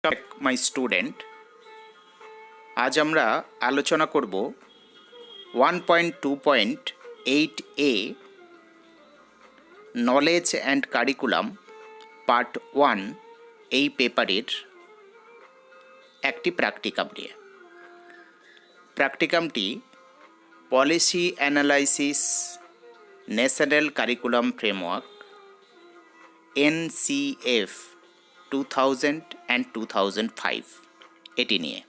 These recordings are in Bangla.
মাই স্টুডেন্ট, আজ আমরা আলোচনা করব 1.2.8a knowledge and curriculum part 1 এই পেপারের একটি প্র্যাকটিকাম নিয়ে। প্র্যাকটিকামটি policy analysis national curriculum framework NCF 2000 and 2005 এটি নিয়ে।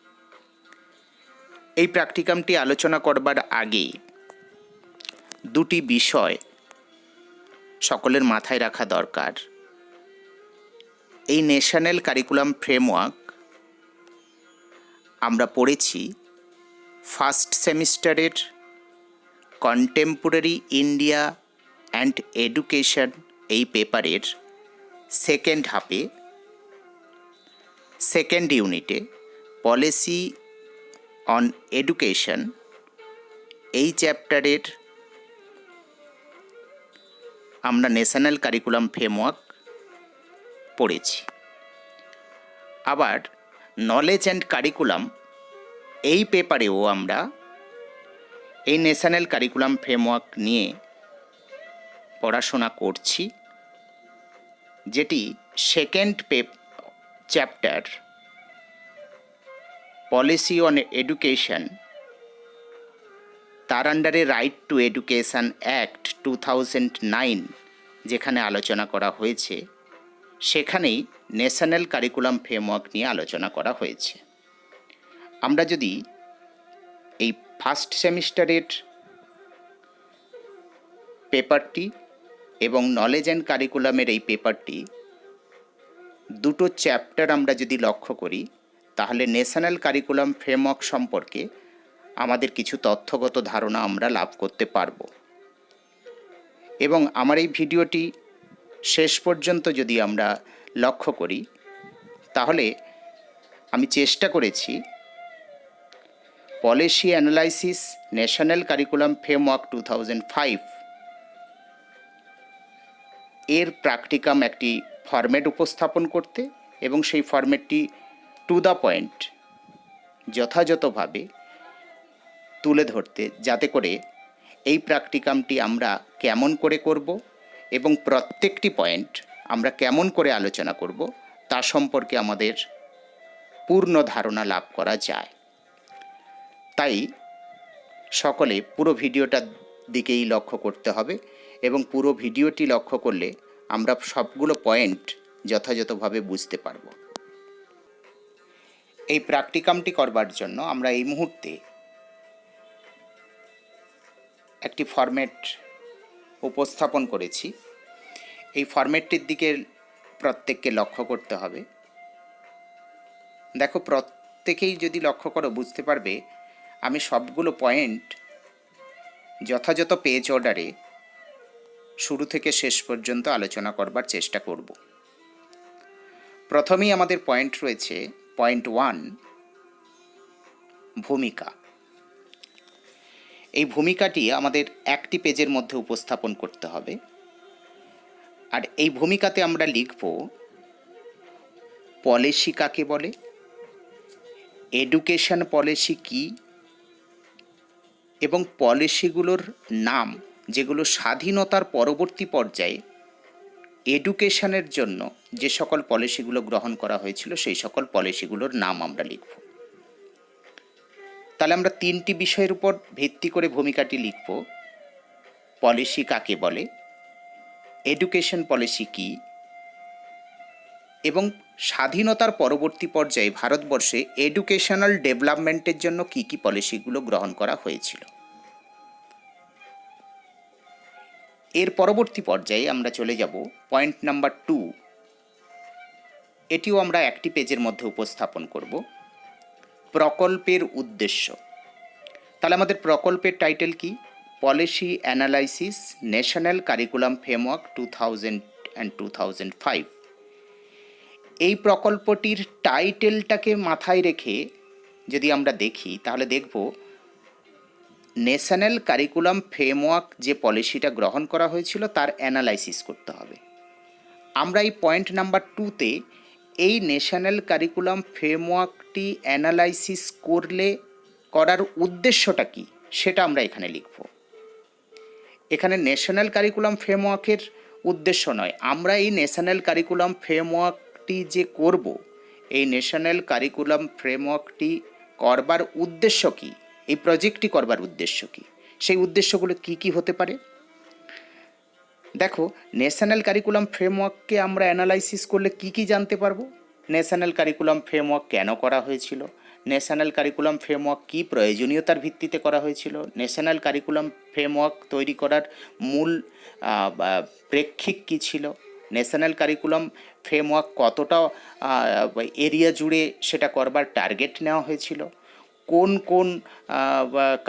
এই প্র্যাকটিকামটি আলোচনা করবার আগে দুটি বিষয় সকলের মাথায় রাখা দরকার। এই ন্যাশনাল কারিকুলাম ফ্রেমওয়ার্ক আমরা পড়েছি ফার্স্ট সেমিস্টারের কন্টেম্পোরারি ইন্ডিয়া অ্যান্ড এডুকেশন এই পেপারের সেকেন্ড হাফে, সেকেন্ড ইউনিটে পলিসি অন এডুকেশন এই চ্যাপ্টারের আমরা ন্যাশনাল কারিকুলাম ফ্রেমওয়ার্ক পড়েছি। আবার নলেজ অ্যান্ড কারিকুলাম এই পেপারেও আমরা এই ন্যাশনাল কারিকুলাম ফ্রেমওয়ার্ক নিয়ে পড়াশোনা করছি, যেটি second chapter policy on education, তার আন্ডারে রাইট টু এডুকেশন অ্যাক্ট 2009 যেখানে আলোচনা করা হয়েছে, সেখানেই ন্যাশনাল কারিকুলাম ফ্রেমওয়ার্ক নিয়ে আলোচনা করা হয়েছে। আমরা যদি এই ফার্স্ট সেমিস্টারের পেপারটি এবং নলেজ অ্যান্ড কারিকুলামের এই পেপারটি দুটো চ্যাপ্টার আমরা যদি লক্ষ্য করি, তাহলে ন্যাশনাল কারিকুলাম ফ্রেমওয়ার্ক সম্পর্কে আমাদের কিছু তথ্যগত ধারণা আমরা লাভ করতে পারব। এবং আমার এই ভিডিওটি শেষ পর্যন্ত যদি আমরা লক্ষ্য করি, তাহলে আমি চেষ্টা করেছি policy analysis national curriculum framework 2005 এর প্র্যাকটিকাম একটি ফরম্যাট উপস্থাপন করতে এবং সেই ফরম্যাটটি টু দ্য পয়েন্ট যথাযথভাবে তুলে ধরতে, যাতে করে এই প্র্যাকটিকামটি আমরা কেমন করে করব এবং প্রত্যেকটি পয়েন্ট আমরা কেমন করে আলোচনা করব তা সম্পর্কে আমাদের পূর্ণ ধারণা লাভ করা যায়। তাই সকলে পুরো ভিডিওটার দিকেই লক্ষ্য করতে হবে এবং পুরো ভিডিওটি লক্ষ্য করলে আমরা সবগুলো পয়েন্ট যথাযথভাবে বুঝতে পারব। এই প্র্যাকটিকামটি করবার জন্য আমরা এই মুহূর্তে একটি ফরম্যাট উপস্থাপন করেছি। এই ফরম্যাটটির দিকে প্রত্যেককে লক্ষ্য করতে হবে। দেখো, প্রত্যেকেই যদি লক্ষ্য করো বুঝতে পারবে আমি সবগুলো পয়েন্ট যথাযথ পেজ অর্ডারে শুরু থেকে শেষ পর্যন্ত আলোচনা করবার চেষ্টা করব। প্রথমেই আমাদের পয়েন্ট রয়েছে পয়েন্ট 1, ভূমিকা। এই ভূমিকাটি আমাদের একটি পেজের মধ্যে উপস্থাপন করতে হবে। আর এই ভূমিকাতে আমরা লিখব পলিসি কাকে বলে, এডুকেশন পলিসি কি, এবং পলিসিগুলোর নাম যেগুলো স্বাধীনতার পরবর্তী পর্যায়ে এডুকেশনের জন্য যে সকল পলিসিগুলো গ্রহণ করা হয়েছিল সেই সকল পলিসিগুলোর নাম আমরা লিখব। তাহলে আমরা তিনটি বিষয়ের উপর ভিত্তি করে ভূমিকাটি লিখব। পলিসি কাকে বলে, এডুকেশন পলিসি কি, এবং স্বাধীনতার পরবর্তী পর্যায়ে ভারতবর্ষে এডুকেশনাল ডেভেলপমেন্টের জন্য কী কী পলিসিগুলো গ্রহণ করা হয়েছিল। এর পরবর্তী পর্যায়ে আমরা চলে যাব পয়েন্ট নাম্বার 2। এটিও আমরা একটি পেজের মধ্যে উপস্থাপন করব, প্রকল্পের উদ্দেশ্য। তাহলে আমাদের প্রকল্পের টাইটেল কি? Policy analysis national curriculum framework 2000 and 2005। এই প্রকল্পটির টাইটেলটাকে মাথায় রেখে যদি আমরা দেখি, তাহলে দেখব ন্যাশনাল কারিকুলাম ফ্রেমওয়ার্ক যে পলিসিটা গ্রহণ করা হয়েছিল তার অ্যানালাইসিস করতে হবে। আমরা এই পয়েন্ট নাম্বার 2তে এই ন্যাশনাল কারিকুলাম ফ্রেমওয়ার্কটি অ্যানালাইসিস করার উদ্দেশ্যটা কি সেটা আমরা এখানে লিখব। এখানে ন্যাশনাল কারিকুলাম ফ্রেমওয়ার্কের উদ্দেশ্য নয়, আমরা এই ন্যাশনাল কারিকুলাম ফ্রেমওয়ার্কটি যে করব, এই ন্যাশনাল কারিকুলাম ফ্রেমওয়ার্কটি করবার উদ্দেশ্য কি, এই প্রজেক্টটি করবার উদ্দেশ্য কি, সেই উদ্দেশ্যগুলো কি কি হতে পারে। দেখো, ন্যাশনাল কারিকুলাম ফ্রেমওয়ার্ককে আমরা অ্যানালাইসিস করলে কি কি জানতে পারবো। ন্যাশনাল কারিকুলাম ফ্রেমওয়ার্ক কেন করা হয়েছিল, ন্যাশনাল কারিকুলাম ফ্রেমওয়ার্ক কী প্রয়োজনীয়তার ভিত্তিতে করা হয়েছিল, ন্যাশনাল কারিকুলাম ফ্রেমওয়ার্ক তৈরি করার মূল প্রেক্ষিক কী ছিল, ন্যাশনাল কারিকুলাম ফ্রেমওয়ার্ক কতটা এরিয়া জুড়ে সেটা করবার টার্গেট নেওয়া হয়েছিল, কোন কোন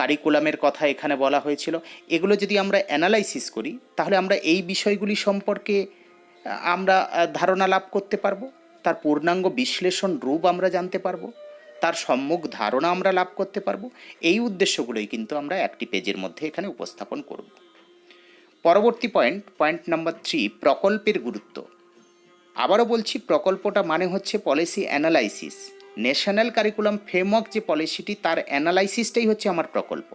কারিকুলামের কথা এখানে বলা হয়েছিল। এগুলো যদি আমরা অ্যানালাইসিস করি তাহলে আমরা এই বিষয়গুলি সম্পর্কে আমরা ধারণা লাভ করতে পারবো, তার পূর্ণাঙ্গ বিশ্লেষণ রূপ আমরা জানতে পারবো, তার সম্যক ধারণা আমরা লাভ করতে পারবো। এই উদ্দেশ্যগুলোই কিন্তু আমরা একটি পেজের মধ্যে এখানে উপস্থাপন করব। পরবর্তী পয়েন্ট নাম্বার 3, প্রকল্পের গুরুত্ব। আবারও বলছি, প্রকল্পটা মানে হচ্ছে policy analysis. National curriculum framework যে পলিসিটি, তার অ্যানালাইসিসটাই হচ্ছে আমার প্রকল্প।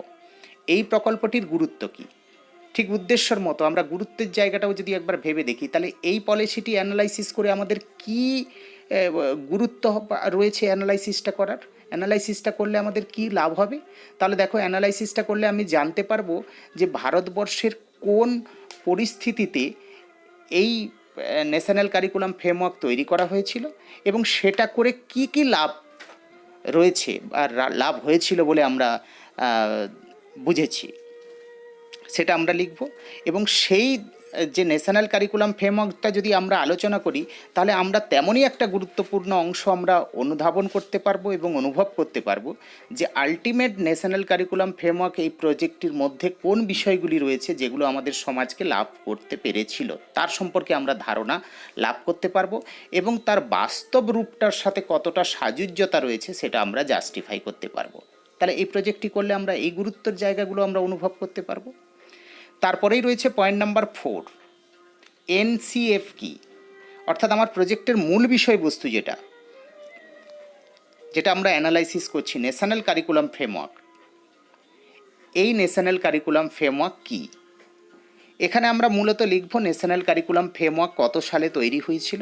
এই প্রকল্পটির গুরুত্ব কী, ঠিক উদ্দেশ্যের মতো আমরা গুরুত্বের জায়গাটাও যদি একবার ভেবে দেখি, তাহলে এই পলিসিটি অ্যানালাইসিস করে আমাদের কি গুরুত্ব রয়েছে অ্যানালাইসিসটা করলে আমাদের কি লাভ হবে। তাহলে দেখো, অ্যানালাইসিসটা করলে আমি জানতে পারবো যে ভারতবর্ষের কোন পরিস্থিতিতে এই ন্যাশনাল কারিকুলাম ফ্রেমওয়ার্ক তৈরি করা হয়েছিল এবং সেটা করে কি কি লাভ রয়েছে বা লাভ হয়েছিল বলে আমরা বুঝেছি, সেটা আমরা লিখব। এবং সেই যে ন্যাশনাল কারিকুলাম ফ্রেমওয়ার্কটা যদি আমরা আলোচনা করি, তাহলে আমরা তেমনই একটা গুরুত্বপূর্ণ অংশ আমরা অনুধাবন করতে পারবো এবং অনুভব করতে পারবো যে আলটিমেট ন্যাশনাল কারিকুলাম ফ্রেমওয়ার্ক এই প্রজেক্টটির মধ্যে কোন বিষয়গুলি রয়েছে যেগুলো আমাদের সমাজকে লাভ করতে পেরেছিল, তার সম্পর্কে আমরা ধারণা লাভ করতে পারবো এবং তার বাস্তব রূপটার সাথে কতটা সাযুজ্যতা রয়েছে সেটা আমরা জাস্টিফাই করতে পারবো। তাহলে এই প্রজেক্টটি করলে আমরা এই গুরুত্বের জায়গাগুলো আমরা অনুভব করতে পারবো। তারপরেই রয়েছে পয়েন্ট নাম্বার 4, এনসিএফ কি, অর্থাৎ আমার প্রজেক্টের মূল বিষয়বস্তু যেটা আমরা অ্যানালাইসিস করছি, ন্যাশনাল কারিকুলাম ফ্রেমওয়ার্ক। এই ন্যাশনাল কারিকুলাম ফ্রেমওয়ার্ক কি, এখানে আমরা মূলত লিখব ন্যাশনাল কারিকুলাম ফ্রেমওয়ার্ক কত সালে তৈরি হয়েছিল,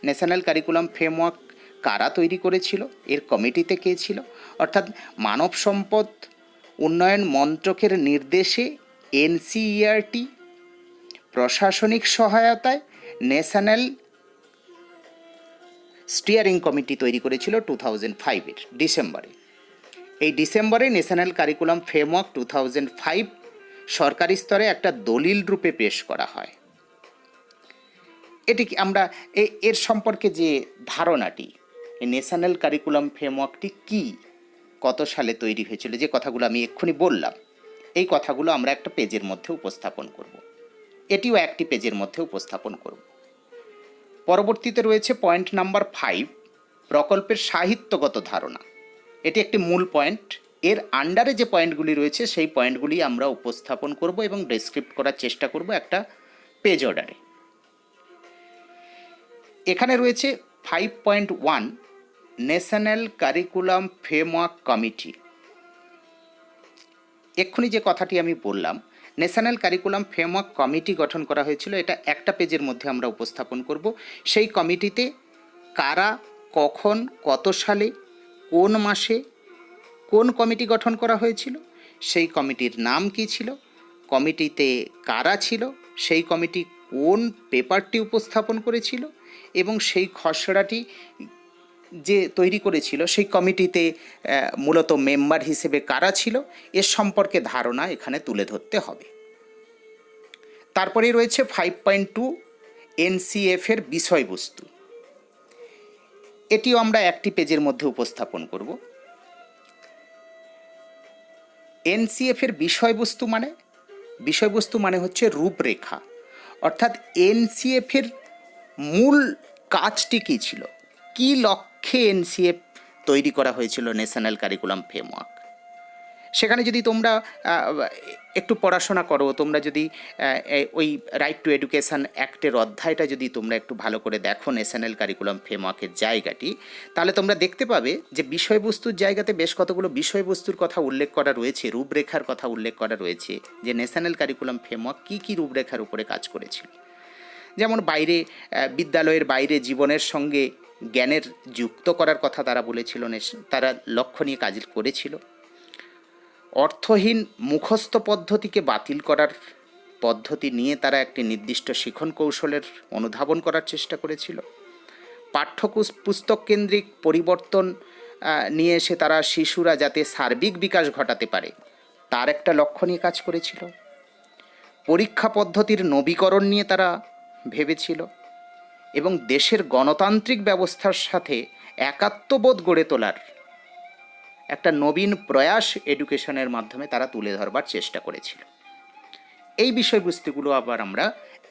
ন্যাশনাল কারিকুলাম ফ্রেমওয়ার্ক কারা তৈরি করেছিল, এর কমিটিতে কে ছিল, অর্থাৎ মানব সম্পদ উন্নয়ন মন্ত্রকের নির্দেশে এনসিইআরটি প্রশাসনিক সহায়তায় ন্যাশনাল স্টিয়ারিং কমিটি তৈরি করেছিল 2005-এর ডিসেম্বরে। এই ডিসেম্বরে ন্যাশনাল কারিকুলাম ফ্রেমওয়ার্ক 2005 সরকারি স্তরে একটা দলিল রূপে পেশ করা হয়। এটি আমরা এর সম্পর্কে যে ধারণাটি, এই ন্যাশনাল কারিকুলাম ফ্রেমওয়ার্কটি কী, কত সালে তৈরি হয়েছিল, যে কথাগুলো আমি এক্ষুনি বললাম, এই কথাগুলো আমরা একটা পেজের মধ্যে উপস্থাপন করব। এটিও একটি পেজের মধ্যে উপস্থাপন করব। পরবর্তীতে রয়েছে পয়েন্ট নাম্বার 5, প্রকল্পের সাহিত্যগত ধারণা। এটি একটি মূল পয়েন্ট। এর আন্ডারে যে পয়েন্টগুলি রয়েছে সেই পয়েন্টগুলি আমরা উপস্থাপন করব এবং ডেসক্রিপ্ট করার চেষ্টা করব একটা পেজ অর্ডারে। এখানে রয়েছে 5.1, ন্যাশনাল কারিকুলাম ফ্রেমওয়ার্ক কমিটি। এক্ষুনি যে কথাটি আমি বললাম, ন্যাশনাল কারিকুলাম ফ্রেমওয়ার্ক কমিটি গঠন করা হয়েছিল, এটা একটা পেজের মধ্যে আমরা উপস্থাপন করব। সেই কমিটিতে কারা, কখন, কত সালে, কোন মাসে কোন কমিটি গঠন করা হয়েছিল, সেই কমিটির নাম কী ছিল, কমিটিতে কারা ছিল, সেই কমিটি কোন পেপারটি উপস্থাপন করেছিল এবং সেই খসড়াটি যে তৈরি করেছিল সেই কমিটিতে মূলত মেম্বার হিসেবে কারা ছিল, এর সম্পর্কে ধারণা এখানে তুলে ধরতে হবে। তারপরে রয়েছে 5.2, এনসিএফের বিষয়বস্তু। এটিও আমরা একটি পেজের মধ্যে উপস্থাপন করব। এনসিএফের বিষয়বস্তু মানে হচ্ছে রূপরেখা, অর্থাৎ এনসিএফের মূল কাজটি কী ছিল, কী লক্ষ্যে এনসিএফ তৈরি করা হয়েছিল ন্যাশনাল কারিকুলাম ফ্রেমওয়ার্ক। সেখানে যদি তোমরা একটু পড়াশোনা করো, তোমরা যদি ওই রাইট টু এডুকেশান অ্যাক্টের অধ্যায়টা যদি তোমরা একটু ভালো করে দেখো, ন্যাশনাল কারিকুলাম ফ্রেমওয়ার্কের জায়গাটি, তাহলে তোমরা দেখতে পাবে যে বিষয়বস্তুর জায়গাতে বেশ কতগুলো বিষয়বস্তুর কথা উল্লেখ করা রয়েছে, রূপরেখার কথা উল্লেখ করা রয়েছে, যে ন্যাশনাল কারিকুলাম ফ্রেমওয়ার্ক কী কী রূপরেখার উপরে কাজ করেছিল। যেমন বাইরে, বিদ্যালয়ের বাইরে জীবনের সঙ্গে জ্ঞানের যুক্ত করার কথা তারা বলেছিল, তারা লক্ষ্য নিয়ে কাজ করেছিল। অর্থহীন মুখস্থ পদ্ধতিকে বাতিল করার পদ্ধতি নিয়ে তারা একটি নির্দিষ্ট শিখন কৌশলের অনুধাবন করার চেষ্টা করেছিল। পুস্তক কেন্দ্রিক পরিবর্তন নিয়ে এসে তারা শিশুরা যাতে সার্বিক বিকাশ ঘটাতে পারে তার একটা লক্ষ্য নিয়ে কাজ করেছিল। পরীক্ষা পদ্ধতির নবীকরণ নিয়ে তারা ভেবেছিল এবং দেশের গণতান্ত্রিক ব্যবস্থার সাথে একাত্মবোধ গড়ে তোলার একটা নবীন প্রয়াস এডুকেশনের মাধ্যমে তারা তুলে ধরবার চেষ্টা করেছিল। এই বিষয়বস্তুগুলো আবার আমরা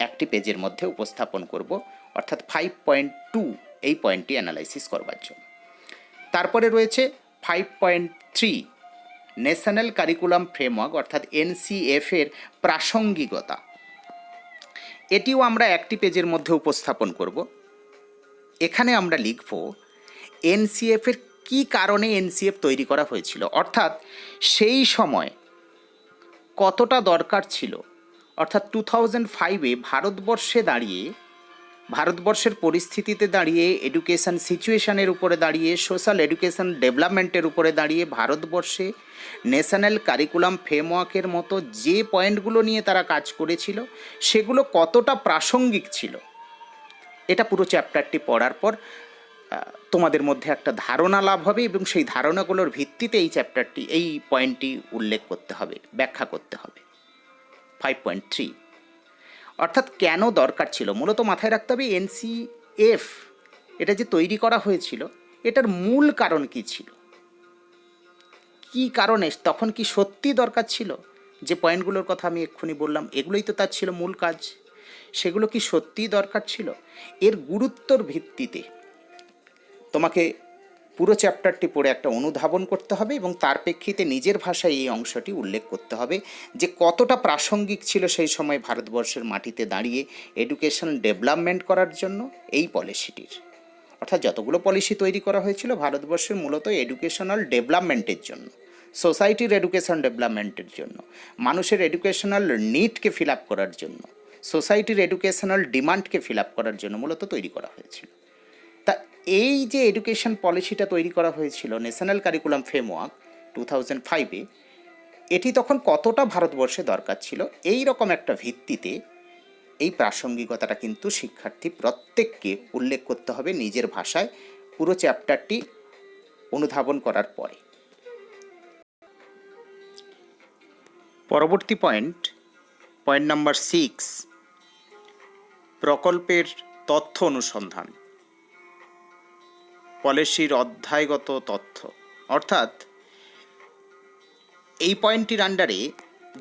একটি পেজের মধ্যে উপস্থাপন করব, অর্থাৎ 5.2 এই পয়েন্টটি অ্যানালাইসিস করবার জন্য। তারপরে রয়েছে 5.3 ন্যাশনাল কারিকুলাম ফ্রেমওয়ার্ক অর্থাৎ NCF এর প্রাসঙ্গিকতা। এটিও আমরা একটি পেজের মধ্যে উপস্থাপন করব। এখানে আমরা লিখব NCF এর কী কারণে NCF তৈরি করা হয়েছিল, অর্থাৎ সেই সময় কতটা দরকার ছিল, অর্থাৎ 2005-এ ভারতবর্ষের পরিস্থিতিতে দাঁড়িয়ে, এডুকেশন সিচুয়েশনের উপরে দাঁড়িয়ে, সোশ্যাল এডুকেশন ডেভেলপমেন্টের উপরে দাঁড়িয়ে ভারতবর্ষে ন্যাশনাল কারিকুলাম ফ্রেমওয়ার্কের মতো যে পয়েন্টগুলো নিয়ে তারা কাজ করেছিল সেগুলো কতটা প্রাসঙ্গিক ছিল, এটা পুরো চ্যাপ্টারটি পড়ার পর তোমাদের মধ্যে একটা ধারণা লাভ হবে এবং সেই ধারণাগুলোর ভিত্তিতে এই পয়েন্টটি উল্লেখ করতে হবে, ব্যাখ্যা করতে হবে। 5.3 অর্থাৎ কেন দরকার ছিল, মূলত মাথায় রাখতে হবে NCF এটা যে তৈরি করা হয়েছিল এটার মূল কারণ কী ছিল, কী কারণে, তখন কি সত্যি দরকার ছিল, যে পয়েন্টগুলোর কথা আমি এক্ষুনি বললাম এগুলোই তো তার ছিল মূল কাজ, সেগুলো কি সত্যিই দরকার ছিল। এর গুরুত্বর ভিত্তিতে তোমাকে পুরো চ্যাপ্টারটি পড়ে একটা অনুধাবন করতে হবে এবং তার প্রেক্ষিতে নিজের ভাষায় এই অংশটি উল্লেখ করতে হবে যে কতটা প্রাসঙ্গিক ছিল সেই সময় ভারতবর্ষের মাটিতে দাঁড়িয়ে এডুকেশন ডেভেলপমেন্ট করার জন্য এই পলিসিটির। অর্থাৎ যতগুলো পলিসি তৈরি করা হয়েছিল ভারতবর্ষের মূলত এডুকেশনাল ডেভেলপমেন্টের জন্য, সোসাইটির এডুকেশন ডেভেলপমেন্টের জন্য, মানুষের এডুকেশনাল নিডকে ফিল আপ করার জন্য, সোসাইটির এডুকেশনাল ডিমান্ডকে ফিল আপ করার জন্য মূলত তৈরি করা হয়েছিল। তা এই যে এডুকেশন পলিসিটা তৈরি করা হয়েছিল ন্যাশনাল কারিকুলাম ফ্রেমওয়ার্ক 2005-এ, এটি তখন কতটা ভারতবর্ষে দরকার ছিল এই রকম একটা ভিত্তিতে এই প্রাসঙ্গিকতাটা কিন্তু শিক্ষার্থী প্রত্যেককে উল্লেখ করতে হবে নিজের ভাষায় পুরো চ্যাপ্টারটি অনুধাবন করার পরে। পরবর্তী পয়েন্ট নাম্বার 6, প্রকল্পের তথ্য অনুসন্ধান, পলিসির অধ্যায়গত তথ্য। অর্থাৎ এই পয়েন্টটির আন্ডারে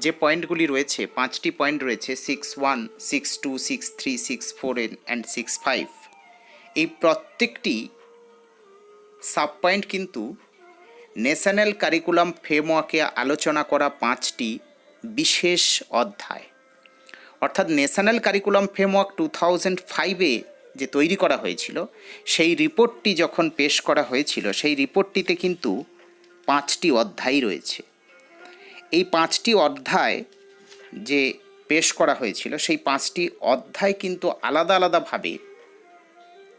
যে পয়েন্টগুলি রয়েছে, 5টি পয়েন্ট রয়েছে, 6.1, 6.2, 6.3, 6.4 অ্যান্ড 6.5, এই প্রত্যেকটি সাব পয়েন্ট কিন্তু ন্যাশনাল কারিকুলাম ফ্রেমওয়ার্কে আলোচনা করা 5টি বিশেষ অধ্যায়। অর্থাৎ ন্যাশনাল কারিকুলাম ফ্রেমওয়ার্ক 2005-এ যে তৈরি করা হয়েছিল সেই রিপোর্টটি যখন পেশ করা হয়েছিল সেই রিপোর্টটিতে কিন্তু 5টি অধ্যায় রয়েছে। এই 5টি অধ্যায় যে পেশ করা হয়েছিল সেই 5টি অধ্যায় কিন্তু আলাদা আলাদাভাবে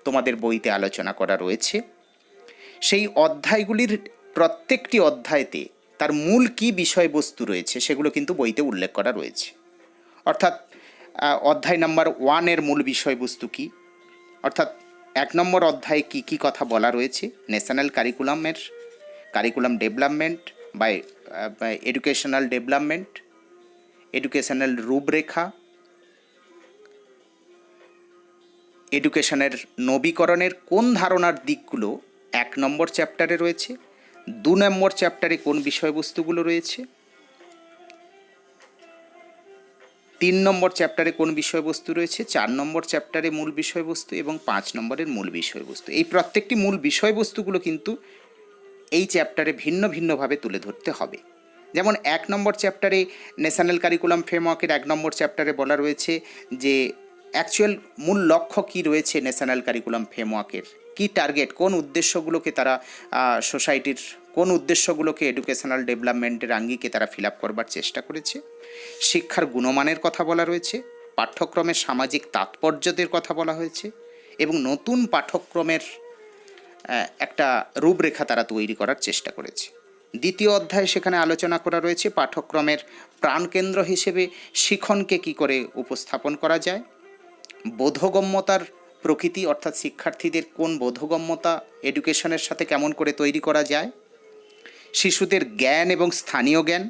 তোমাদের বইতে আলোচনা করা রয়েছে। সেই অধ্যায়গুলির প্রত্যেকটি অধ্যায়তে তার মূল কী বিষয়বস্তু রয়েছে সেগুলো কিন্তু বইতে উল্লেখ করা রয়েছে। অর্থাৎ অধ্যায় নাম্বার 1-এর মূল বিষয়বস্তু কী, অর্থাৎ 1 নম্বর অধ্যায়ে কী কী কথা বলা রয়েছে, ন্যাশনাল কারিকুলাম ডেভেলপমেন্ট বা এডুকেশনাল ডেভেলপমেন্ট, এডুকেশনাল রূপরেখা, এডুকেশনের নবীকরণের কোন ধারণার দিকগুলো 1 নম্বর চ্যাপ্টারে রয়েছে, 2 নম্বর চ্যাপ্টারে কোন বিষয়বস্তুগুলো রয়েছে, 3 নম্বর চ্যাপ্টারে কোন বিষয়বস্তু রয়েছে, 4 নম্বর চ্যাপ্টারে মূল বিষয়বস্তু এবং 5 নম্বরের মূল বিষয়বস্তু। এই প্রত্যেকটি মূল বিষয়বস্তুগুলো কিন্তু এই চ্যাপ্টারে ভিন্ন ভিন্নভাবে তুলে ধরতে হবে। যেমন 1 নম্বর চ্যাপ্টারে ন্যাশনাল কারিকুলাম ফ্রেমওয়ার্কের 1 নম্বর চ্যাপ্টারে বলা রয়েছে যে অ্যাকচুয়াল মূল লক্ষ্য কী রয়েছে ন্যাশনাল কারিকুলাম ফ্রেমওয়ার্কের, কী টার্গেট, কোন উদ্দেশ্যগুলোকে তারা সোসাইটির কোন উদ্দেশ্যগুলোকে এডুকেশনাল ডেভেলপমেন্টের আঙ্গিকে তারা ফিল আপ করবার চেষ্টা করেছে। শিক্ষার গুণমানের কথা বলা রয়েছে, পাঠ্যক্রমের সামাজিক তাৎপর্যদের কথা বলা হয়েছে এবং নতুন পাঠ্যক্রমের একটা রূপরেখা তারা তৈরি করার চেষ্টা করেছে। দ্বিতীয় অধ্যায়ে সেখানে আলোচনা করা রয়েছে পাঠ্যক্রমের প্রাণকেন্দ্র হিসেবে শিখনকে কী করে উপস্থাপন করা যায়, বোধগম্যতার প্রকৃতি অর্থাৎ শিক্ষার্থীদের কোন বোধগম্যতা এডুকেশনের সাথে কেমন করে তৈরি করা যায়, শিশুদের জ্ঞান এবং স্থানীয় জ্ঞান,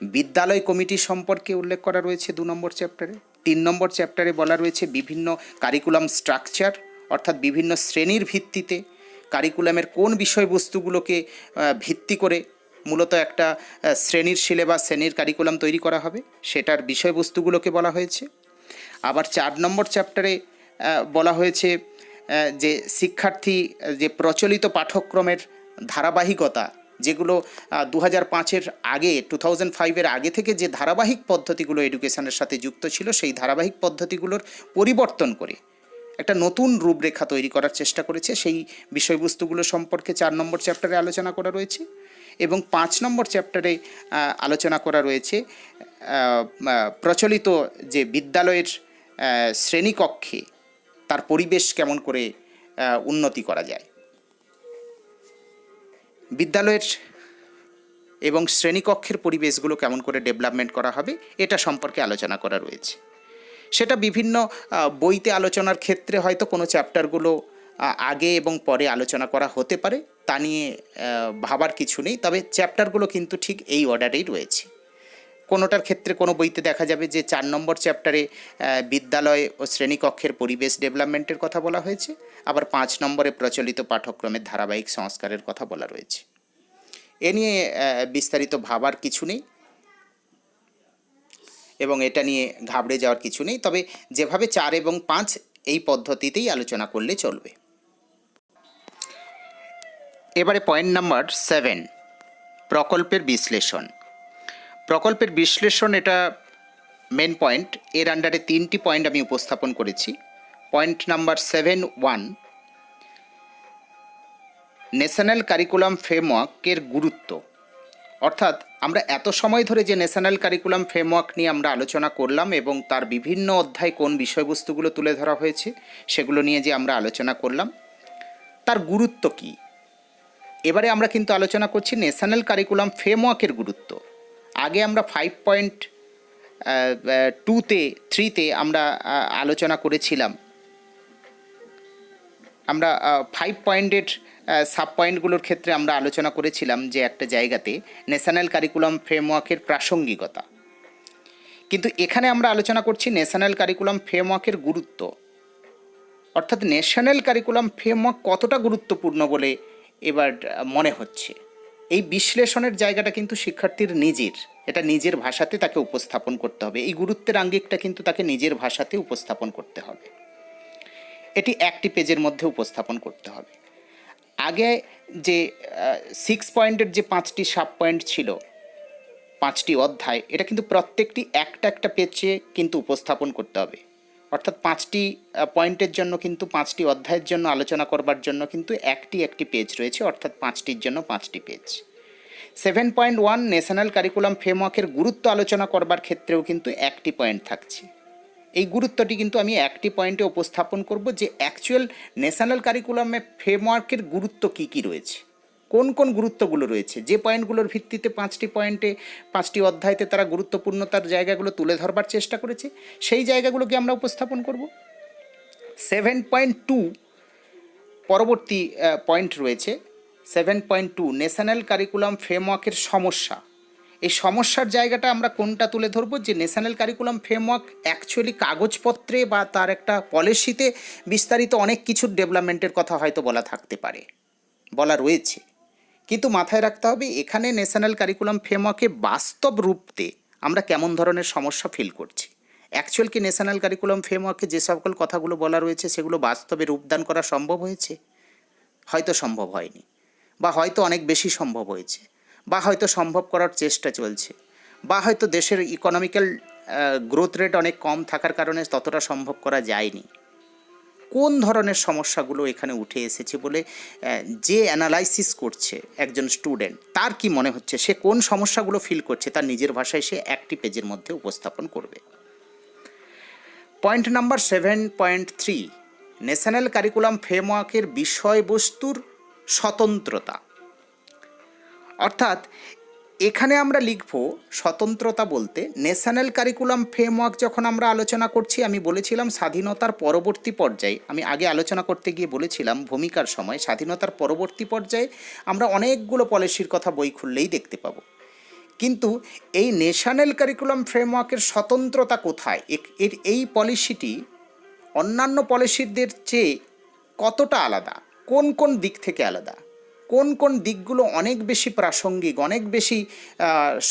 বিদ্যালয় কমিটি সম্পর্কে উল্লেখ করা রয়েছে 2 নম্বর চ্যাপ্টারে। 3 নম্বর চ্যাপ্টারে বলা রয়েছে বিভিন্ন কারিকুলাম স্ট্রাকচার অর্থাৎ বিভিন্ন শ্রেণীর ভিত্তিতে কারিকুলামের কোন বিষয়বস্তুগুলোকে ভিত্তি করে মূলত একটা শ্রেণীর সিলেবাস শ্রেণীর কারিকুলাম তৈরি করা হবে সেটার বিষয়বস্তুগুলোকে বলা হয়েছে। আবার 4 নম্বর চ্যাপ্টারে বলা হয়েছে যে শিক্ষার্থী যে প্রচলিত পাঠ্যক্রমের ধারাবাহিকতা যেগুলো 2005-এর আগে 2005-এর আগে থেকে যে ধারাবাহিক পদ্ধতিগুলো এডুকেশনের সাথে যুক্ত ছিল সেই ধারাবাহিক পদ্ধতিগুলোর পরিবর্তন করে একটা নতুন রূপরেখা তৈরি করার চেষ্টা করেছে, সেই বিষয়বস্তুগুলো সম্পর্কে 4 নম্বর চ্যাপ্টারে আলোচনা করা রয়েছে। এবং 5 নম্বর চ্যাপ্টারে আলোচনা করা রয়েছে প্রচলিত যে বিদ্যালয়ের শ্রেণীকক্ষে তার পরিবেশ কেমন করে উন্নতি করা যায়, বিদ্যালয়ের এবং শ্রেণীকক্ষের পরিবেশগুলো কেমন করে ডেভেলপমেন্ট করা হবে এটা সম্পর্কে আলোচনা করা রয়েছে। সেটা বিভিন্ন বইতে আলোচনার ক্ষেত্রে হয়তো কোনো চ্যাপ্টারগুলো আগে এবং পরে আলোচনা করা হতে পারে, তা নিয়ে ভাবার কিছু নেই, তবে চ্যাপ্টারগুলো কিন্তু ঠিক এই অর্ডারেই রয়েছে। কোনোটার ক্ষেত্রে কোনো বইতে দেখা যাবে যে 4 নম্বর চ্যাপ্টারে বিদ্যালয় ও শ্রেণীকক্ষের পরিবেশ ডেভেলপমেন্টের কথা বলা হয়েছে, আবার 5 নম্বরে প্রচলিত পাঠ্যক্রমের ধারাবাহিক সংস্কারের কথা বলা রয়েছে। এ নিয়ে বিস্তারিত ভাবার কিছু নেই এবং এটা নিয়ে ঘাবড়ে যাওয়ার কিছু নেই, তবে যেভাবে 4 এবং 5 এই পদ্ধতিতেই আলোচনা করলে চলবে। এবারে পয়েন্ট নাম্বার 7, প্রকল্পের বিশ্লেষণ। প্রকল্পের বিশ্লেষণ এটা মেন পয়েন্ট, এর আন্ডারে 3টি পয়েন্ট আমি উপস্থাপন করেছি। পয়েন্ট নাম্বার 7.1, ন্যাশনাল কারিকুলাম ফ্রেমওয়ার্কের গুরুত্ব। অর্থাৎ আমরা এত সময় ধরে যে ন্যাশনাল কারিকুলাম ফ্রেমওয়ার্ক নিয়ে আমরা আলোচনা করলাম এবং তার বিভিন্ন অধ্যায় কোন বিষয়বস্তুগুলো তুলে ধরা হয়েছে সেগুলো নিয়ে যে আমরা আলোচনা করলাম, তার গুরুত্ব কী, এবারে আমরা কিন্তু আলোচনা করছি ন্যাশনাল কারিকুলাম ফ্রেমওয়ার্কের গুরুত্ব। আগে আমরা 5.2-3 আমরা আলোচনা করেছিলাম, আমরা 5 পয়েন্টের সাব পয়েন্টগুলোর ক্ষেত্রে আমরা আলোচনা করেছিলাম যে একটা জায়গাতে ন্যাশনাল কারিকুলাম ফ্রেমওয়ার্কের প্রাসঙ্গিকতা, কিন্তু এখানে আমরা আলোচনা করছি ন্যাশনাল কারিকুলাম ফ্রেমওয়ার্কের গুরুত্ব। অর্থাৎ ন্যাশনাল কারিকুলাম ফ্রেমওয়ার্ক কতটা গুরুত্বপূর্ণ বলে এবার মনে হচ্ছে, এই বিশ্লেষণের জায়গাটা কিন্তু শিক্ষার্থীর নিজের, এটা নিজের ভাষাতে তাকে উপস্থাপন করতে হবে। এই গুরুত্বের আঙ্গিকটা কিন্তু তাকে নিজের ভাষাতে উপস্থাপন করতে হবে, এটি একটি পেজের মধ্যে উপস্থাপন করতে হবে। আগে যে 6 পয়েন্টের যে 5টি সাব পয়েন্ট ছিল, 5টি অধ্যায়, এটা কিন্তু প্রত্যেকটি একটা একটা পেজে কিন্তু উপস্থাপন করতে হবে। অর্থাৎ 5টি পয়েন্টের জন্য কিন্তু 5টি অধ্যায়ের জন্য আলোচনা করবার জন্য কিন্তু একটি পেজ রয়েছে, অর্থাৎ 5টির জন্য 5টি পেজ। 7.1 ন্যাশনাল কারিকুলাম ফ্রেমওয়ার্কের গুরুত্ব আলোচনা করবার ক্ষেত্রেও কিন্তু একটি পয়েন্ট থাকছে। এই গুরুত্বটি কিন্তু আমি একটি পয়েন্টে উপস্থাপন করব যে অ্যাকচুয়াল ন্যাশনাল কারিকুলামে ফ্রেমওয়ার্কের গুরুত্ব কী কী রয়েছে, কোন কোন গুরুত্বগুলো রয়েছে, যে পয়েন্টগুলোর ভিত্তিতে 5টি পয়েন্টে 5টি অধ্যায়তে তারা গুরুত্বপূর্ণতার জায়গাগুলো তুলে ধরবার চেষ্টা করেছে, সেই জায়গাগুলোকে আমরা উপস্থাপন করব। 7.2 পরবর্তী পয়েন্ট রয়েছে 7.2 ন্যাশনাল কারিকুলাম ফ্রেমওয়ার্কের সমস্যা। এই সমস্যার জায়গাটা আমরা কোনটা তুলে ধরবো, যে ন্যাশনাল কারিকুলাম ফ্রেমওয়ার্ক অ্যাকচুয়ালি কাগজপত্রে বা তার একটা পলিসিতে বিস্তারিত অনেক কিছুর ডেভেলপমেন্টের কথা হয়তো বলা থাকতে পারে, বলা রয়েছে, কিন্তু মাথায় রাখতে হবে এখানে ন্যাশনাল কারিকুলাম ফ্রেমওয়ার্কে বাস্তব রূপতে আমরা কেমন ধরনের সমস্যা ফিল করছি। অ্যাকচুয়াল কি ন্যাশনাল কারিকুলাম ফ্রেমওয়ার্কে যে সকল কথাগুলো বলা রয়েছে সেগুলো বাস্তবে রূপদান করা সম্ভব হয়েছে? হয়তো সম্ভব হয়নি, বা হয়তো অনেক বেশি সম্ভব হয়েছে, বা হয়তো সম্ভব করার চেষ্টা চলছে, বা হয়তো দেশের ইকোনমিক্যাল গ্রোথ রেট অনেক কম থাকার কারণে ততটা সম্ভব করা যায়নি। কোন ধরনের সমস্যাগুলো এখানে উঠে এসেছে বলে যে অ্যানালাইসিস করছে একজন স্টুডেন্ট, তার কি মনে হচ্ছে, সে কোন সমস্যাগুলো ফিল করছে, তার নিজের ভাষায় সে একটি পেজের মধ্যে উপস্থাপন করবে। পয়েন্ট নাম্বার 7.3, ন্যাশনাল কারিকুলাম ফ্রেমওয়ার্কের বিষয়বস্তুর স্বতন্ত্রতা। অর্থাৎ এখানে আমরা লিখব স্বতন্ত্রতা বলতে, ন্যাশনাল কারিকুলাম ফ্রেমওয়ার্ক যখন আমরা আলোচনা করছি, আমি বলেছিলাম স্বাধীনতার পরবর্তী পর্যায়ে, আমি আগে আলোচনা করতে গিয়ে বলেছিলাম ভূমিকার সময়, স্বাধীনতার পরবর্তী পর্যায়ে আমরা অনেকগুলো পলিসির কথা বই খুললেই দেখতে পাবো। কিন্তু এই ন্যাশনাল কারিকুলাম ফ্রেমওয়ার্কের স্বতন্ত্রতা কোথায়, এই পলিসিটি অন্যান্য পলিসিদের চেয়ে কতটা আলাদা, কোন কোন দিক থেকে আলাদা, কোন কোন দিকগুলো অনেক বেশি প্রাসঙ্গিক, অনেক বেশি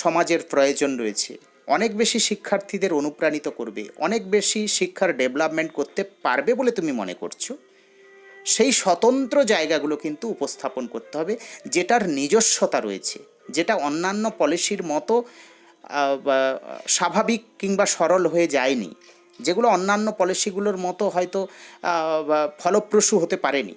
সমাজের প্রয়োজন রয়েছে, অনেক বেশি শিক্ষার্থীদের অনুপ্রাণিত করবে, অনেক বেশি শিক্ষার ডেভেলপমেন্ট করতে পারবে বলে তুমি মনে করছো, সেই স্বতন্ত্র জায়গাগুলো কিন্তু উপস্থাপন করতে হবে, যেটার নিজস্বতা রয়েছে, যেটা অন্যান্য পলিসির মতো স্বাভাবিক কিংবা সরল হয়ে যায়নি, যেগুলো অন্যান্য পলিসিগুলোর মতো হয়তো ফলপ্রসূ হতে পারেনি,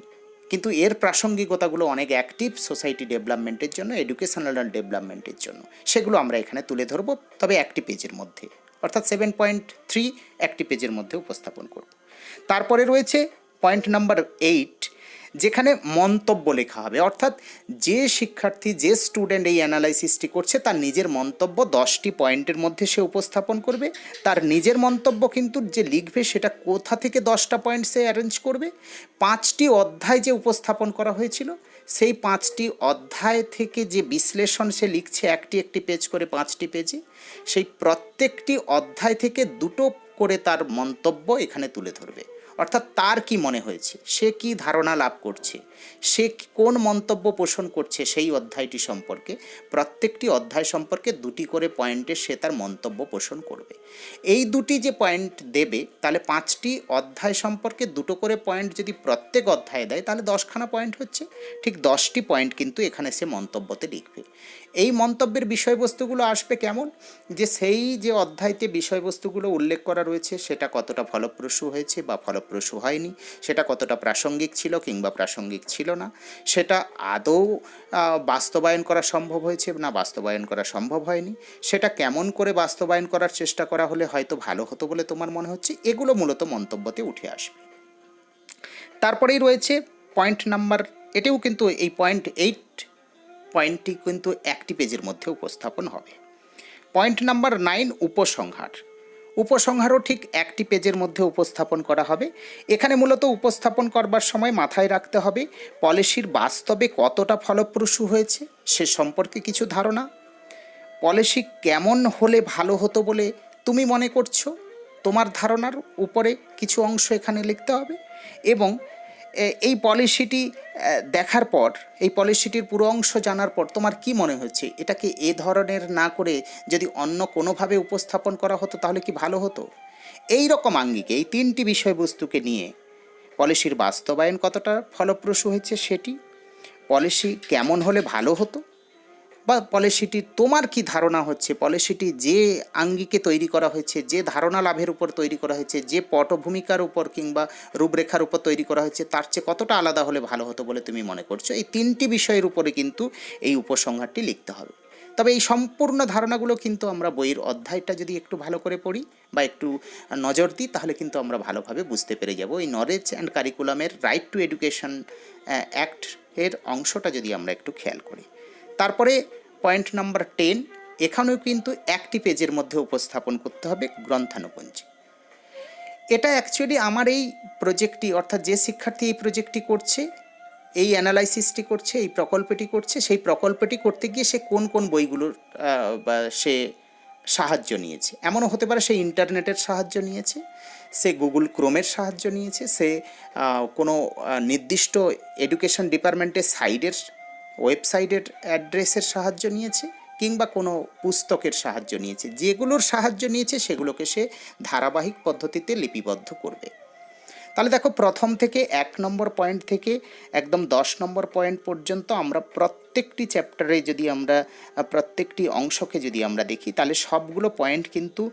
কিন্তু এর প্রাসঙ্গিকতাগুলো অনেক অ্যাক্টিভ সোসাইটি ডেভেলপমেন্টের জন্য, এডুকেশনাল ডেভেলপমেন্টের জন্য, সেগুলো আমরা এখানে তুলে ধরবো, তবে একটি পেজের মধ্যে, অর্থাৎ 7.3 একটি পেজের মধ্যে উপস্থাপন করব। তারপরে রয়েছে পয়েন্ট নাম্বার 8, যেখানে মন্তব্য লেখা হবে, অর্থাৎ যে শিক্ষার্থী, যে স্টুডেন্ট এই অ্যানালাইসিসটি করছে, তার নিজের মন্তব্য 10টি পয়েন্টের মধ্যে সে উপস্থাপন করবে। তার নিজের মন্তব্য কিন্তু যে লিখবে সেটা কোথা থেকে 10টা পয়েন্ট সে অ্যারেঞ্জ করবে, 5টি অধ্যায় যে উপস্থাপন করা হয়েছিল, সেই 5টি অধ্যায় থেকে যে বিশ্লেষণ সে লিখছে একটি একটি পেজ করে 5টি পেজে, সেই প্রত্যেকটি অধ্যায় থেকে দুটো করে তার মন্তব্য এখানে তুলে ধরবে। অর্থাৎ তার কি মনে হয়েছে, সে কি ধারণা লাভ করছে, সে কোন মন্তব্য পোষণ করছে সেই অধ্যায়টি সম্পর্কে, প্রত্যেকটি অধ্যায় সম্পর্কে দুটি করে পয়েন্টে সে তার মন্তব্য পোষণ করবে। এই দুটি যে পয়েন্ট দেবে, তাহলে 5টি অধ্যায় সম্পর্কে দুটো করে পয়েন্ট যদি প্রত্যেক অধ্যায়ে দেয়, তাহলে 10খানা পয়েন্ট হচ্ছে, ঠিক 10টি পয়েন্ট কিন্তু এখানে সে মন্তব্যতে লিখবে। এই মন্তব্যের বিষয়বস্তুগুলো আসবে কেমন, যে সেই যে অধ্যায়তে বিষয়বস্তুগুলো উল্লেখ করা রয়েছে সেটা কতটা ফলপ্রসূ হয়েছে বা ফলপ্রসূ হয়নি, সেটা কতটা প্রাসঙ্গিক ছিল কিংবা প্রাসঙ্গিক ছিল না, সেটা আদৌ বাস্তবায়ন করা সম্ভব হয়েছে না বাস্তবায়ন করা সম্ভব হয়নি, সেটা কেমন করে বাস্তবায়ন করার চেষ্টা করা হলে হয়তো ভালো হতো বলে তোমার মনে হচ্ছে, এগুলো মূলত মন্তব্যতে উঠে আসবে। তারপরেই রয়েছে পয়েন্ট নাম্বার, এটাও কিন্তু এই পয়েন্ট 8 পয়েন্টটি কিন্তু একটি পেজের মধ্যে উপস্থাপন হবে। পয়েন্ট নাম্বার 9, উপসংহার। উপসংহারও ঠিক একটি পেজের মধ্যে উপস্থাপন করা হবে। এখানে মূলত উপস্থাপন করবার সময় মাথায় রাখতে হবে পলিসির বাস্তবে কতটা ফলপ্রসূ হয়েছে সে সম্পর্কে কিছু ধারণা, পলিসি কেমন হলে ভালো হতো বলে তুমি মনে করছো, তোমার ধারণার উপরে কিছু অংশ এখানে লিখতে হবে, এবং এই পলিসিটি দেখার পর, এই পলিসিটির পুরো অংশ জানার পর তোমার কি মনে হচ্ছে, এটাকে এ ধরনের না করে যদি অন্য কোনোভাবে উপস্থাপন করা হতো তাহলে কি ভালো হতো। এই রকম আঙ্গিকে এই 3টি বিষয়বস্তুকে নিয়ে পলিসির বাস্তবায়ন কতটা ফলপ্রসূ হয়েছে সেটি, পলিসি কেমন হলে ভালো হতো, বা পলিসিটি তোমার কি ধারণা হচ্ছে, পলিসিটি যে আঙ্গিকে তৈরি করা হয়েছে, যে ধারণা লাভের উপর তৈরি করা হয়েছে, যে পটভূমিকার উপর কিংবা রূপরেখার উপর তৈরি করা হয়েছে, তার চেয়ে কতটা আলাদা হলে ভালো হতো বলে তুমি মনে করছো, এই 3টি বিষয়ের উপরে কিন্তু এই উপসংহারটি লিখতে হবে। তবে এই সম্পূর্ণ ধারণাগুলো কিন্তু আমরা বইয়ের অধ্যায়টা যদি একটু ভালো করে পড়ি বা একটু নজর দিই, তাহলে কিন্তু আমরা ভালোভাবে বুঝতে পেরে যাব এই নলেজ অ্যান্ড কারিকুলামের রাইট টু এডুকেশন অ্যাক্ট এর অংশটা যদি আমরা একটু খেয়াল করি। তারপরে পয়েন্ট নাম্বার 10, এখানেও কিন্তু একটি পেজের মধ্যে উপস্থাপন করতে হবে গ্রন্থানুপঞ্জি। এটা অ্যাকচুয়ালি আমার এই প্রজেক্টটি, অর্থাৎ যে শিক্ষার্থী এই প্রজেক্টটি করছে, এই অ্যানালাইসিসটি করছে, এই প্রকল্পটি করছে, সেই প্রকল্পটি করতে গিয়ে সে কোন কোন বইগুলোর সে সাহায্য নিয়েছে। এমনও হতে পারে সে ইন্টারনেটের সাহায্য নিয়েছে, সে গুগল ক্রোমের সাহায্য নিয়েছে, সে কোনো নির্দিষ্ট এডুকেশন ডিপার্টমেন্টের সাইটের ওয়েবসাইটের অ্যাড্রেসের সাহায্য নিয়েছে, কিংবা কোনো পুস্তকের সাহায্য নিয়েছে। যেগুলোর সাহায্য নিয়েছে সেগুলোকে সে ধারাবাহিক পদ্ধতিতে লিপিবদ্ধ করবে। তাহলে দেখো প্রথম থেকে 1 নম্বর পয়েন্ট থেকে একদম 10 নম্বর পয়েন্ট পর্যন্ত আমরা প্রত্যেকটি চ্যাপ্টারে যদি আমরা প্রত্যেকটি অংশকে যদি আমরা দেখি তাহলে সবগুলো পয়েন্ট কিন্তু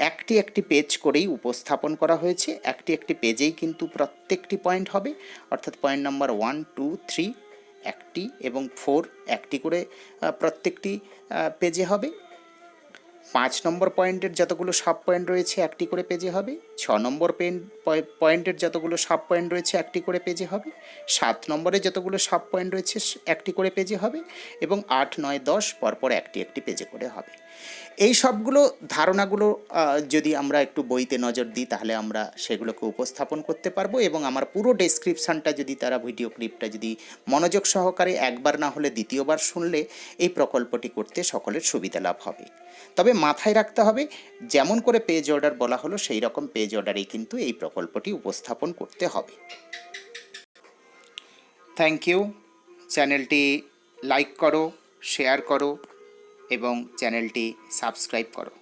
একটি একটি পেজ করেই উপস্থাপন করা হয়েছে। একটি একটি পেজেই কিন্তু প্রত্যেকটি পয়েন্ট হবে, অর্থাৎ পয়েন্ট নাম্বার 1, 2, 3 একটি এবং 4 একটি করে প্রত্যেকটি পেজে হবে। 5 নম্বর পয়েন্টের যতগুলো সাব পয়েন্ট রয়েছে একটি করে পেজে হবে। 6 নম্বর পয়েন্টের যতগুলো সাব পয়েন্ট রয়েছে একটি করে পেজে হবে। 7 নম্বরে যতগুলো সাব পয়েন্ট রয়েছে একটি করে পেজে হবে এবং 8, 9, 10 পরপর একটি একটি পেজে করে হবে। এই সবগুলো ধারণাগুলো যদি আমরা একটু বইতে নজর দিই তাহলে আমরা সেগুলোকে উপস্থাপন করতে পারবো এবং আমার পুরো ডেসক্রিপশানটা যদি তারা ভিডিও ক্লিপটা যদি মনোযোগ সহকারে একবার না হলে দ্বিতীয়বার শুনলে এই প্রকল্পটি করতে সকলের সুবিধা লাভ হবে। তবে মাথায় রাখতে হবে যেমন করে পেজ অর্ডার বলা হলো সেই রকম পেজ অর্ডারেই কিন্তু এই প্রকল্পটি উপস্থাপন করতে হবে। Thank you. চ্যানেলটি লাইক করো, শেয়ার করো এবং চ্যানেলটি সাবস্ক্রাইব করো।